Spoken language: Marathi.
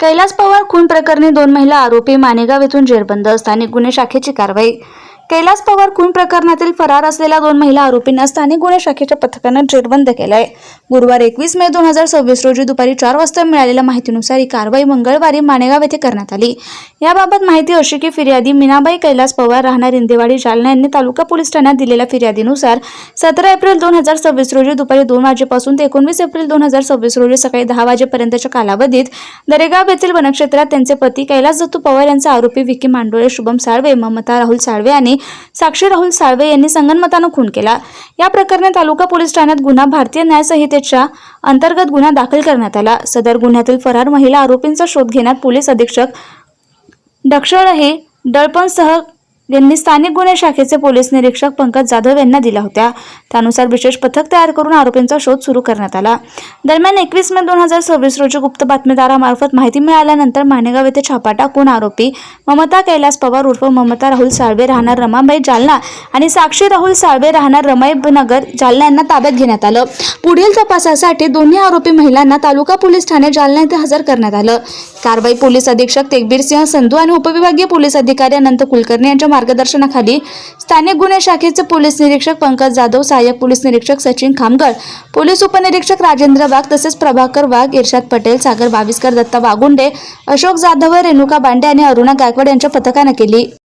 कैलास पवार खून प्रकरणी 2 महिला आरोपी माणेगाव येथून जेरबंद. स्थानिक गुन्हे शाखेची कारवाई. कैलास पवार खून प्रकरणातील फरार असलेल्या 2 महिला आरोपींना स्थानिक गुन्हे शाखेच्या पथकाने जेरबंद केलंय. गुरुवार 21 मे 2026 रोजी दुपारी 4 वाजता मिळालेल्या माहितीनुसार ही कारवाई मंगळवारी माणेगाव येथे करण्यात आली. याबाबत माहिती अशी की फिर्यादी मीनाबाई कैलास पवार राहणार इंदेवाडी जालना यांनी तालुका पोलीस ठाण्यात दिलेल्या फिर्यादीनुसार 17 एप्रिल 2026 रोजी दुपारी 2 वाजेपासून ते 19 एप्रिल 2026 रोजी सकाळी 10 वाजेपर्यंतच्या कालावधीत दरेगाव येथील वनक्षेत्रात त्यांचे पती कैलास दत्तू पवार यांचा आरोपी विकी मांडोळे, शुभम साळवे, ममता राहुल साळवे आणि साक्षी राहुल साळवे यांनी संगनमताने खून केला. या प्रकरणी तालुका पोलीस ठाण्यात गुन्हा भारतीय न्याय संहितेच्या अंतर्गत गुन्हा दाखल करण्यात आला. सदर गुन्ह्यातील फरार महिला आरोपींचा शोध घेण्यात पोलीस अधीक्षक डक्षळहे दळपणसह यांनी स्थानिक गुन्हे शाखेचे पोलीस निरीक्षक पंकज जाधव यांना दिल्या होत्या. त्यानुसार विशेष पथक तयार करून आरोपींचा शोध सुरू करण्यात आला. दरम्यान 21 मे 2026 रोजी गुप्त बातमीदारामार्फत माहिती मिळाल्यानंतर माणेगाव येथे छापा टाकून आरोपी ममता कैलास पवार उर्फ ममता राहुल साळवे राहणार रमाबाई जालना आणि साक्षी राहुल साळवे राहणार रमाईनगर जालना यांना ताब्यात घेण्यात आलं. पुढील तपासासाठी दोन्ही आरोपी महिलांना तालुका पोलीस ठाणे जालना येथे हजर करण्यात आलं. कारवाई पोलीस अधीक्षक तेगबीर सिंह संधू आणि उपविभागीय पोलीस अधिकारी अनंत कुलकर्णी यांच्या मार्गदर्शनाखाली स्थानिक गुन्हे शाखेचे पोलीस निरीक्षक पंकज जाधव, सहाय्यक पोलीस निरीक्षक सचिन खामगड, पोलीस उपनिरीक्षक राजेंद्र वाघ तसेच प्रभाकर वाघ, इर्शाद पटेल, सागर बाविस्कर, दत्ता वागुंडे, अशोक जाधव, रेणुका बांडे आणि अरुणा गायकवाड यांच्या पथकाने केली.